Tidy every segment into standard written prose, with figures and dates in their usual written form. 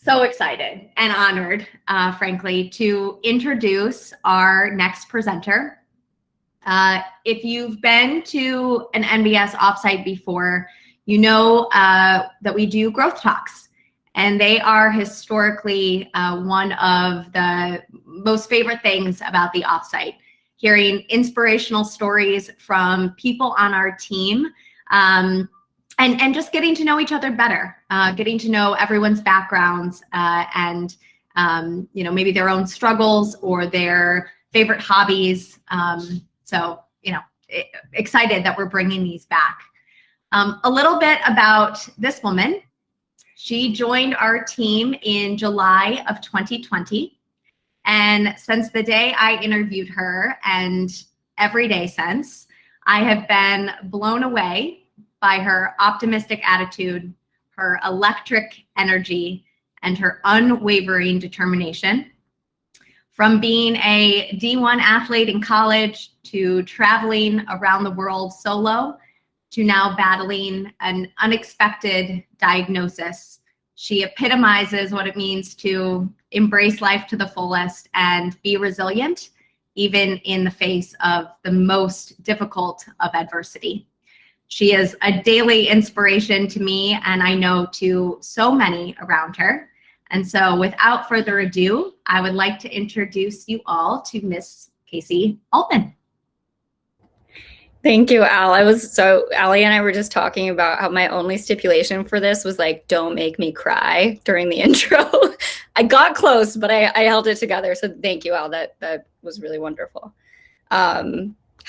So excited and honored, frankly, to introduce our next presenter. If you've been to an NBS Offsite before, you know that we do growth talks, and they are historically one of the most favorite things about the Offsite. Hearing inspirational stories from people on our team, and just getting to know each other better, getting to know everyone's backgrounds and maybe their own struggles or their favorite hobbies. Excited that we're bringing these back. A little bit about this woman. She joined our team in July of 2020. And since the day I interviewed her and every day since, I have been blown away by her optimistic attitude, her electric energy, and her unwavering determination. From being a D1 athlete in college to traveling around the world solo to now battling an unexpected diagnosis, she epitomizes what it means to embrace life to the fullest and be resilient, even in the face of the most difficult of adversity. She is a daily inspiration to me, and I know to so many around her. And so without further ado, I would like to introduce you all to Miss Kasey Altman. Thank you, Al. Allie and I were just talking about how my only stipulation for this was like, don't make me cry during the intro. I got close, but I held it together. So thank you, Al. That was really wonderful.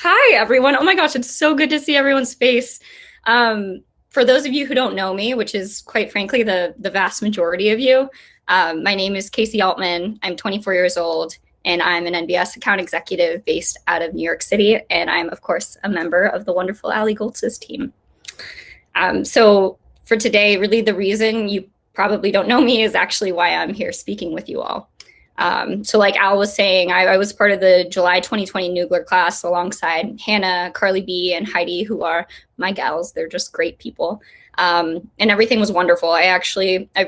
Hi, everyone. Oh my gosh, it's so good to see everyone's face. For those of you who don't know me, which is quite frankly the vast majority of you, my name is Kasey Altman. I'm 24 years old, and I'm an NBS account executive based out of New York City. And I'm, of course, a member of the wonderful Allie Goltz's team. So for today, really the reason you probably don't know me is actually why I'm here speaking with you all. So like Al was saying, I was part of the July 2020 Nugler class alongside Hannah, Carly B, and Heidi, who are my gals. They're just great people. And everything was wonderful. I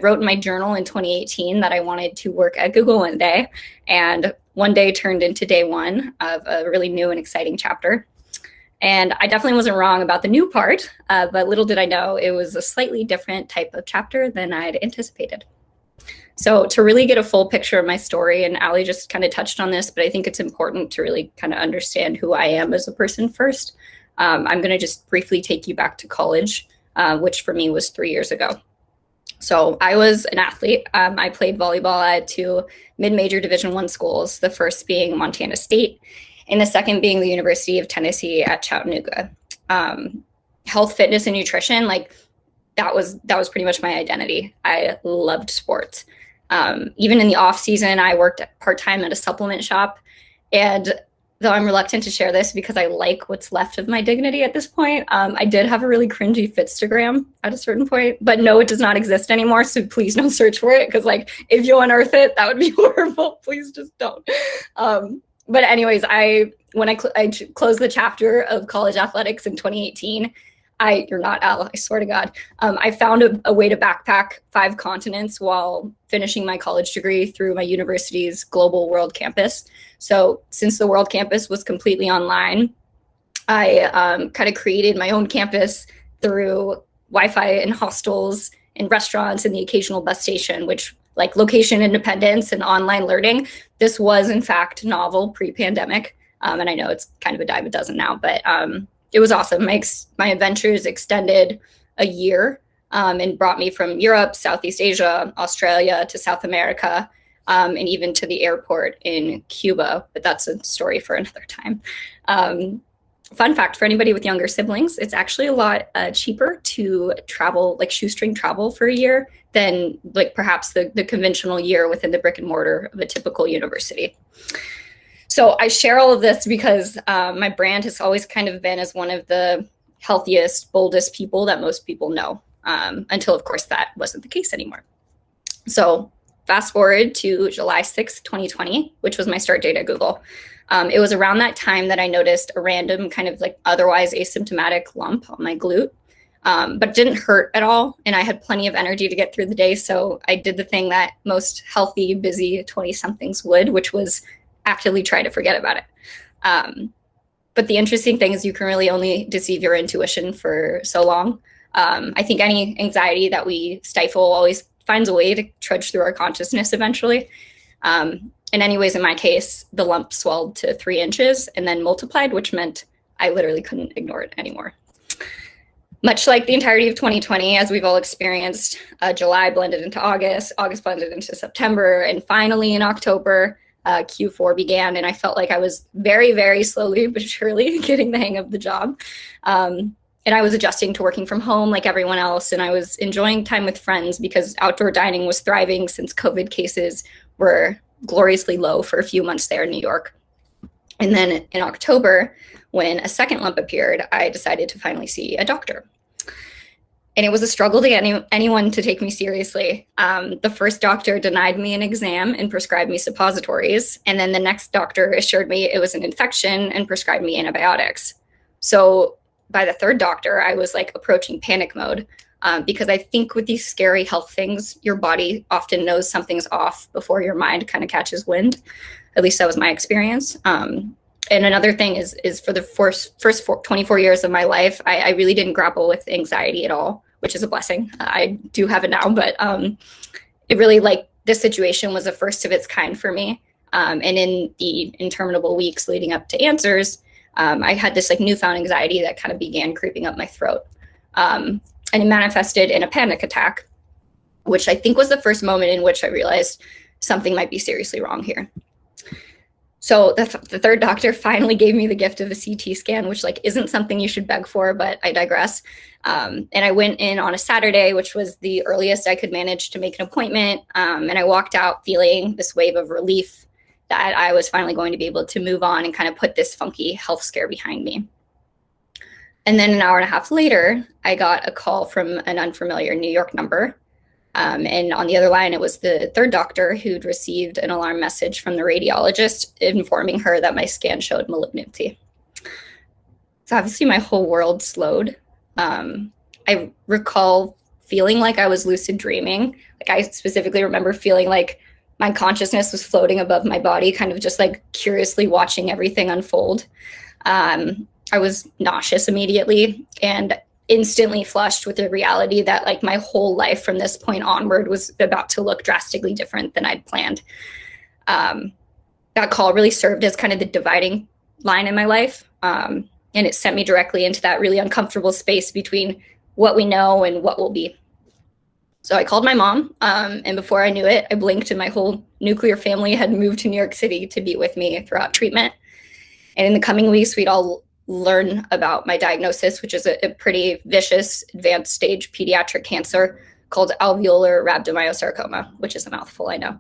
wrote in my journal in 2018 that I wanted to work at Google one day, and one day turned into day one of a really new and exciting chapter. And I definitely wasn't wrong about the new part, but little did I know it was a slightly different type of chapter than I'd anticipated. So to really get a full picture of my story, and Allie just kind of touched on this, but I think it's important to really kind of understand who I am as a person first. I'm going to just briefly take you back to college, which for me was 3 years ago. So I was an athlete. I played volleyball at two mid-major Division I schools, the first being Montana State, and the second being the University of Tennessee at Chattanooga. Health, fitness, and nutrition, like that was pretty much my identity. I loved sports. Even in the off season, I worked part-time at a supplement shop. And though I'm reluctant to share this because I like what's left of my dignity at this point, I did have a really cringy Fitstagram at a certain point, but no, it does not exist anymore. So please don't search for it. Because like, if you unearth it, that would be horrible. Please just don't. But anyways, when I closed the chapter of college athletics in 2018, you're not Al, I swear to God. I found a way to backpack 5 continents while finishing my college degree through my university's global world campus. So since the world campus was completely online, I kind of created my own campus through Wi-Fi and hostels and restaurants and the occasional bus station, which like location independence and online learning. This was in fact novel pre-pandemic. And I know it's kind of a dime a dozen now, but it was awesome. My adventures extended a year and brought me from Europe, Southeast Asia, Australia to South America, and even to the airport in Cuba. But that's a story for another time. Fun fact for anybody with younger siblings, it's actually a lot cheaper to travel, like shoestring travel for a year than like perhaps the conventional year within the brick and mortar of a typical university. So I share all of this because my brand has always kind of been as one of the healthiest, boldest people that most people know, until, of course, that wasn't the case anymore. So fast forward to July 6th, 2020, which was my start date at Google. It was around that time that I noticed a random kind of like otherwise asymptomatic lump on my glute. but it didn't hurt at all. And I had plenty of energy to get through the day. So I did the thing that most healthy, busy 20-somethings would, which was actively try to forget about it. But the interesting thing is you can really only deceive your intuition for so long. I think any anxiety that we stifle always finds a way to trudge through our consciousness eventually. And anyways, in my case, the lump swelled to 3 inches and then multiplied, which meant I literally couldn't ignore it anymore. Much like the entirety of 2020, as we've all experienced, July blended into August, August blended into September, and finally in October, Q4 began, and I felt like I was very, very slowly but surely getting the hang of the job. And I was adjusting to working from home like everyone else, and I was enjoying time with friends because outdoor dining was thriving since COVID cases were gloriously low for a few months there in New York. And then in October, when a second lump appeared, I decided to finally see a doctor. And it was a struggle to get anyone to take me seriously. The first doctor denied me an exam and prescribed me suppositories. And then the next doctor assured me it was an infection and prescribed me antibiotics. So by the third doctor, I was like approaching panic mode because I think with these scary health things, your body often knows something's off before your mind kind of catches wind. At least that was my experience. And another thing is for the first 24 years of my life, I really didn't grapple with anxiety at all, which is a blessing. I do have it now, but it really, like, this situation was a first of its kind for me. And in the interminable weeks leading up to answers, I had this like newfound anxiety that kind of began creeping up my throat. And it manifested in a panic attack, which I think was the first moment in which I realized something might be seriously wrong here. So the third doctor finally gave me the gift of a CT scan, which like isn't something you should beg for, but I digress. And I went in on a Saturday, which was the earliest I could manage to make an appointment. And I walked out feeling this wave of relief that I was finally going to be able to move on and kind of put this funky health scare behind me. And then an hour and a half later, I got a call from an unfamiliar New York number. And on the other line, it was the third doctor who'd received an alarm message from the radiologist informing her that my scan showed malignancy. So obviously my whole world slowed. I recall feeling like I was lucid dreaming. Like I specifically remember feeling like my consciousness was floating above my body, kind of just like curiously watching everything unfold. I was nauseous immediately and instantly flushed with the reality that like my whole life from this point onward was about to look drastically different than I'd planned. That call really served as kind of the dividing line in my life. And it sent me directly into that really uncomfortable space between what we know and what will be. So I called my mom, and before I knew it, I blinked and my whole nuclear family had moved to New York City to be with me throughout treatment. And in the coming weeks, we'd all learn about my diagnosis, which is a pretty vicious advanced stage pediatric cancer called alveolar rhabdomyosarcoma, which is a mouthful, I know.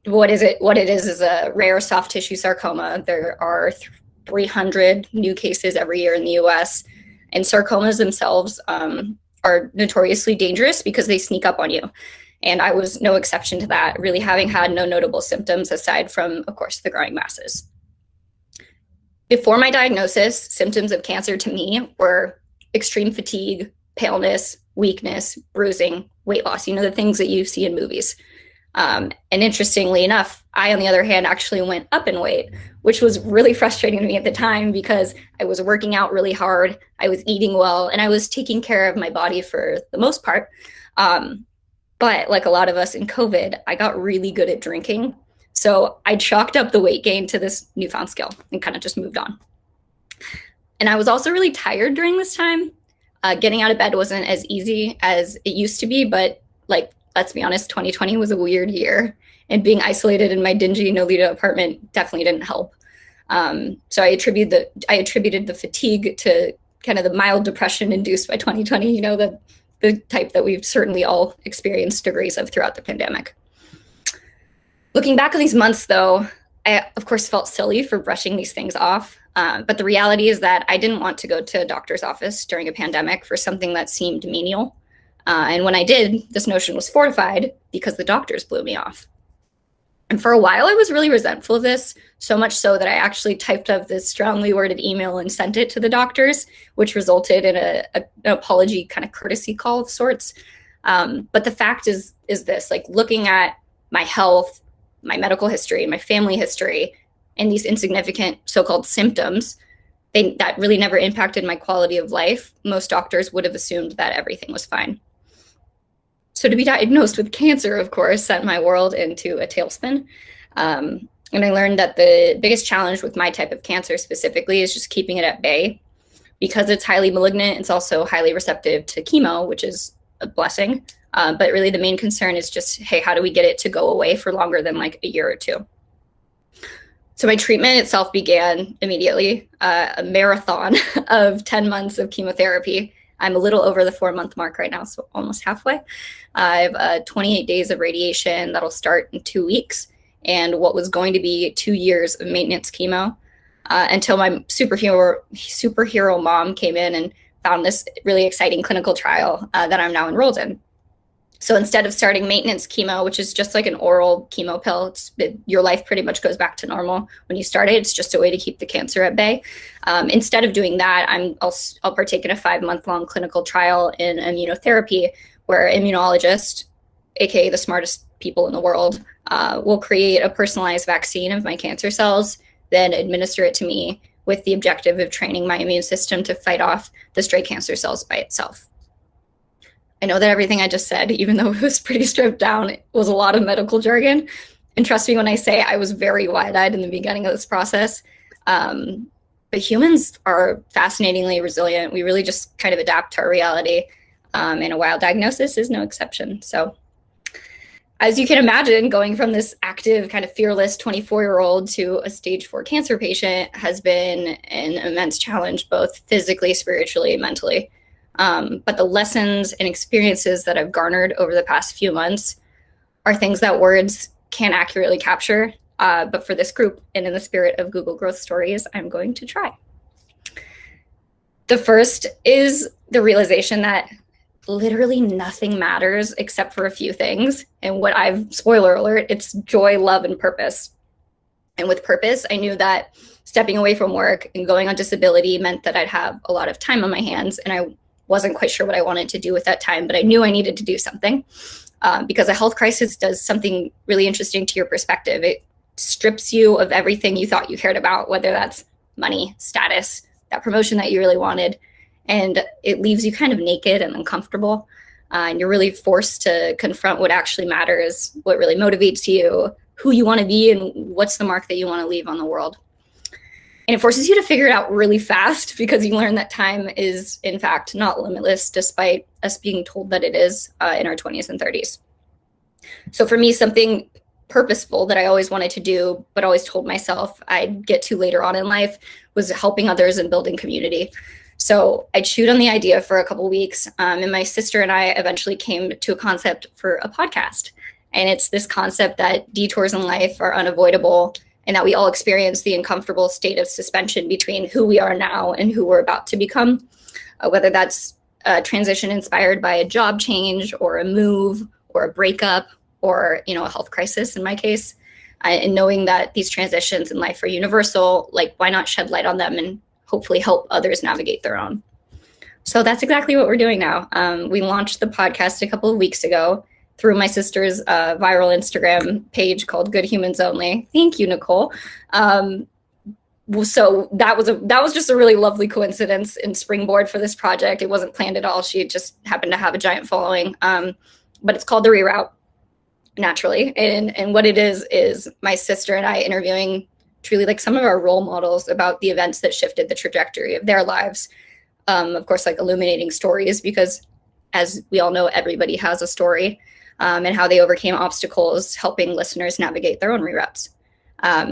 What it is a rare soft tissue sarcoma. There are 300 new cases every year in the US, and sarcomas themselves are notoriously dangerous because they sneak up on you. And I was no exception to that, really having had no notable symptoms aside from, of course, the growing masses. Before my diagnosis, symptoms of cancer to me were extreme fatigue, paleness, weakness, bruising, weight loss, the things that you see in movies. And interestingly enough, I, on the other hand, actually went up in weight, which was really frustrating to me at the time because I was working out really hard, I was eating well, and I was taking care of my body for the most part. But like a lot of us in COVID, I got really good at drinking. So I chalked up the weight gain to this newfound skill and kind of just moved on. And I was also really tired during this time. Getting out of bed wasn't as easy as it used to be, but like, let's be honest, 2020 was a weird year, and being isolated in my dingy Nolita apartment definitely didn't help. So I attributed the fatigue to kind of the mild depression induced by 2020, the type that we've certainly all experienced degrees of throughout the pandemic. Looking back on these months, though, I, of course, felt silly for brushing these things off. But the reality is that I didn't want to go to a doctor's office during a pandemic for something that seemed menial. And when I did, this notion was fortified because the doctors blew me off. And for a while, I was really resentful of this, so much so that I actually typed up this strongly worded email and sent it to the doctors, which resulted in an apology kind of courtesy call of sorts. But the fact is this, like looking at my health, my medical history, my family history, and these insignificant so-called symptoms, that really never impacted my quality of life. Most doctors would have assumed that everything was fine. So to be diagnosed with cancer, of course, sent my world into a tailspin. And I learned that the biggest challenge with my type of cancer specifically is just keeping it at bay. Because it's highly malignant, it's also highly receptive to chemo, which is a blessing. But really the main concern is just, hey, how do we get it to go away for longer than like a year or two? So my treatment itself began immediately, a marathon of 10 months of chemotherapy. I'm a little over the 4-month mark right now, so almost halfway. I have 28 days of radiation that'll start in 2 weeks, and what was going to be 2 years of maintenance chemo until my superhero mom came in and found this really exciting clinical trial that I'm now enrolled in. So instead of starting maintenance chemo, which is just like an oral chemo pill, your life pretty much goes back to normal when you start it. It's just a way to keep the cancer at bay. Instead of doing that, I'll partake in a 5-month-long clinical trial in immunotherapy, where immunologists, aka the smartest people in the world, will create a personalized vaccine of my cancer cells, then administer it to me with the objective of training my immune system to fight off the stray cancer cells by itself. I know that everything I just said, even though it was pretty stripped down, it was a lot of medical jargon. And trust me when I say I was very wide-eyed in the beginning of this process. But humans are fascinatingly resilient. We really just kind of adapt to our reality. And a wild diagnosis is no exception. So as you can imagine, going from this active, kind of fearless 24-year-old to a stage 4 cancer patient has been an immense challenge, both physically, spiritually, and mentally. But the lessons and experiences that I've garnered over the past few months are things that words can't accurately capture. But for this group and in the spirit of Google Growth Stories, I'm going to try. The first is the realization that literally nothing matters except for a few things. And spoiler alert, it's joy, love, and purpose. And with purpose, I knew that stepping away from work and going on disability meant that I'd have a lot of time on my hands, and I wasn't quite sure what I wanted to do with that time, but I knew I needed to do something because a health crisis does something really interesting to your perspective. It strips you of everything you thought you cared about, whether that's money, status, that promotion that you really wanted, and it leaves you kind of naked and uncomfortable. And you're really forced to confront what actually matters, what really motivates you, who you want to be, and what's the mark that you want to leave on the world. And it forces you to figure it out really fast because you learn that time is, in fact, not limitless, despite us being told that it is in our 20s and 30s. So for me, something purposeful that I always wanted to do, but always told myself I'd get to later on in life, was helping others and building community. So I chewed on the idea for a couple of weeks, and my sister and I eventually came to a concept for a podcast. And it's this concept that detours in life are unavoidable, and that we all experience the uncomfortable state of suspension between who we are now and who we're about to become, whether that's a transition inspired by a job change or a move or a breakup or, a health crisis in my case. And knowing that these transitions in life are universal, like why not shed light on them and hopefully help others navigate their own. So that's exactly what we're doing now. We launched the podcast a couple of weeks ago through my sister's viral Instagram page called Good Humans Only. Thank you, Nicole. So that was just a really lovely coincidence and springboard for this project. It wasn't planned at all. She just happened to have a giant following. But it's called The Reroute, naturally. And what it is my sister and I interviewing truly like some of our role models about the events that shifted the trajectory of their lives. Of course, like illuminating stories, because as we all know, everybody has a story. And how they overcame obstacles, helping listeners navigate their own reroutes.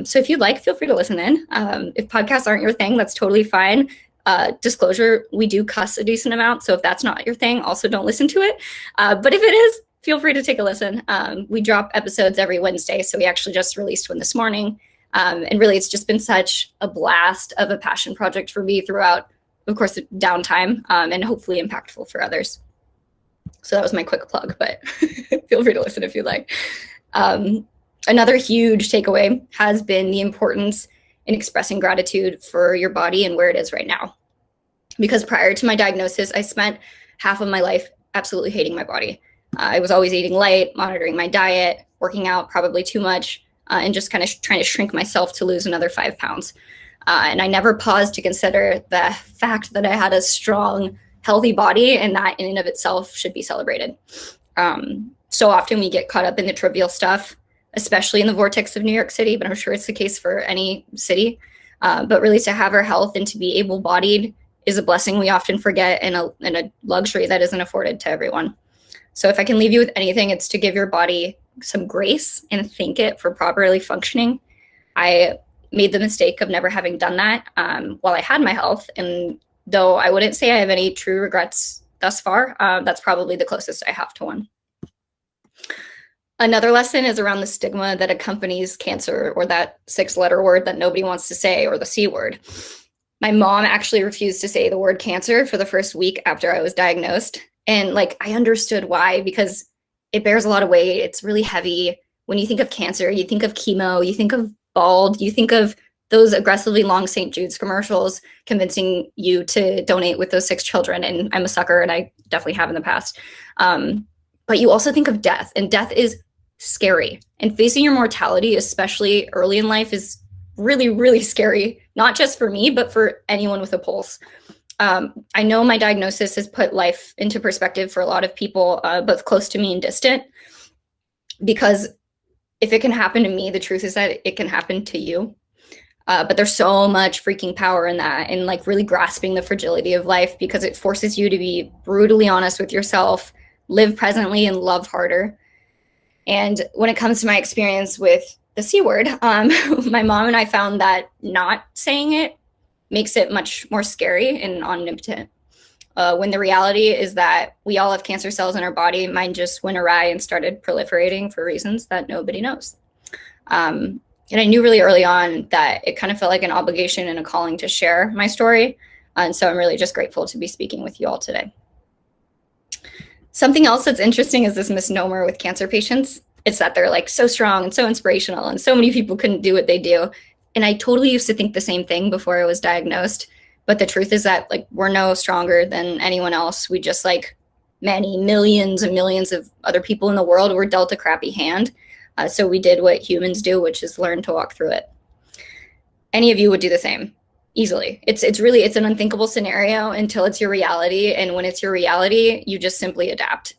So if you'd like, feel free to listen in. If podcasts aren't your thing, that's totally fine. Disclosure, we do cuss a decent amount. So if that's not your thing, also don't listen to it. But if it is, feel free to take a listen. We drop episodes every Wednesday. So we actually just released one this morning. And really, it's just been such a blast of a passion project for me throughout, of course, the downtime, and hopefully impactful for others. So that was my quick plug, but feel free to listen if you'd like. Another huge takeaway has been the importance in expressing gratitude for your body and where it is right now. Because prior to my diagnosis, I spent half of my life absolutely hating my body. I was always eating light, monitoring my diet, working out probably too much, and just kind of trying to shrink myself to lose another 5 pounds. And I never paused to consider the fact that I had a strong, healthy body, and that in and of itself should be celebrated. So often we get caught up in the trivial stuff, especially in the vortex of New York City, but I'm sure it's the case for any city. But really, to have our health and to be able-bodied is a blessing we often forget, and a luxury that isn't afforded to everyone. So if I can leave you with anything, it's to give your body some grace and thank it for properly functioning. I made the mistake of never having done that while I had my health. And though I wouldn't say I have any true regrets thus far, that's probably the closest I have to one. Another lesson is around the stigma that accompanies cancer, or that 6-letter word that nobody wants to say, or the C word. My mom actually refused to say the word cancer for the first week after I was diagnosed. And I understood why, because it bears a lot of weight. It's really heavy. When you think of cancer, you think of chemo, you think of bald, you think of those aggressively long St. Jude's commercials convincing you to donate with those 6 children. And I'm a sucker, and I definitely have in the past. But you also think of death, and death is scary. And facing your mortality, especially early in life, is really, really scary, not just for me, but for anyone with a pulse. I know my diagnosis has put life into perspective for a lot of people, both close to me and distant, because if it can happen to me, the truth is that it can happen to you. But there's so much freaking power in that, and really grasping the fragility of life, because it forces you to be brutally honest with yourself, live presently, and love harder. And when it comes to my experience with the C word, my mom and I found that not saying it makes it much more scary and omnipotent. When the reality is that we all have cancer cells in our body. Mine just went awry and started proliferating for reasons that nobody knows. And I knew really early on that it kind of felt like an obligation and a calling to share my story. And so I'm really just grateful to be speaking with you all today. Something else that's interesting is this misnomer with cancer patients. It's that they're so strong and so inspirational, and so many people couldn't do what they do. And I totally used to think the same thing before I was diagnosed. But the truth is that we're no stronger than anyone else. We just, many millions and millions of other people in the world, were dealt a crappy hand. So we did what humans do, which is learn to walk through it. Any of you would do the same easily. It's an unthinkable scenario until it's your reality. And when it's your reality, you just simply adapt.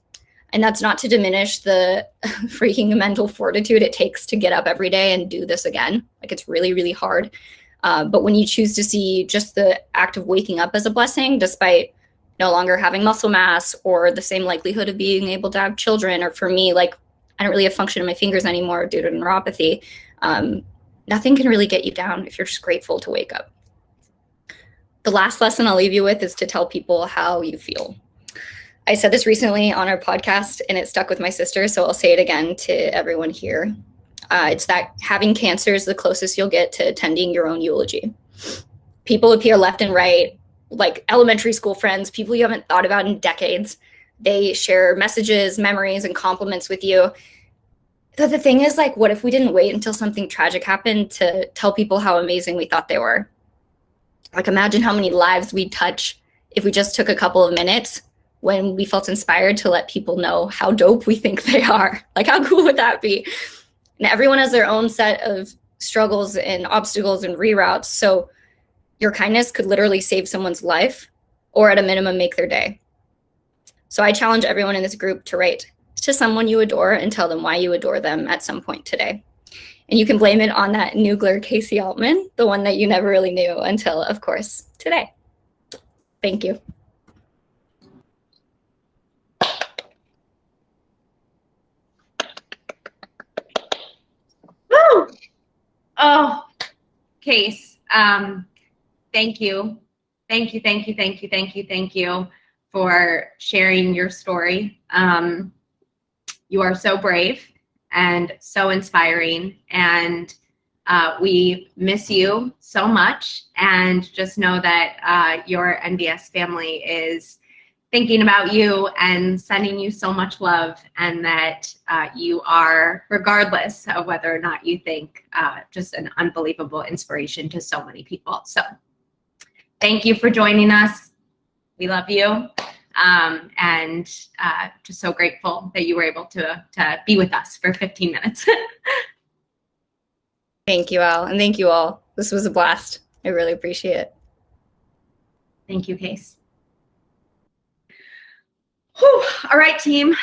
And that's not to diminish the freaking mental fortitude it takes to get up every day and do this again. It's really, really hard. But when you choose to see just the act of waking up as a blessing, despite no longer having muscle mass or the same likelihood of being able to have children, or for me, I don't really have function in my fingers anymore due to neuropathy, nothing can really get you down if you're just grateful to wake up. The last lesson I'll leave you with is to tell people how you feel. I said this recently on our podcast, and it stuck with my sister, so I'll say it again to everyone here. It's that having cancer is the closest you'll get to attending your own eulogy. People appear left and right, elementary school friends, people you haven't thought about in decades. They share messages, memories, and compliments with you. But the thing is, what if we didn't wait until something tragic happened to tell people how amazing we thought they were? Imagine how many lives we'd touch if we just took a couple of minutes when we felt inspired to let people know how dope we think they are. How cool would that be? And everyone has their own set of struggles and obstacles and reroutes. So your kindness could literally save someone's life, or at a minimum, make their day. So I challenge everyone in this group to write to someone you adore and tell them why you adore them at some point today. And you can blame it on that noogler Kasey Altman, the one that you never really knew until, of course, today. Thank you. Woo! Oh, Case, thank you. Thank you, thank you, thank you, thank you, thank you for sharing your story. You are so brave and so inspiring, and we miss you so much, and just know that your NBS family is thinking about you and sending you so much love, and that you are, regardless of whether or not you think, just an unbelievable inspiration to so many people. So thank you for joining us. We love you. And just so grateful that you were able to be with us for 15 minutes. Thank you, Al, and thank you all. This was a blast. I really appreciate it. Thank you, Case. Whew. All right, team.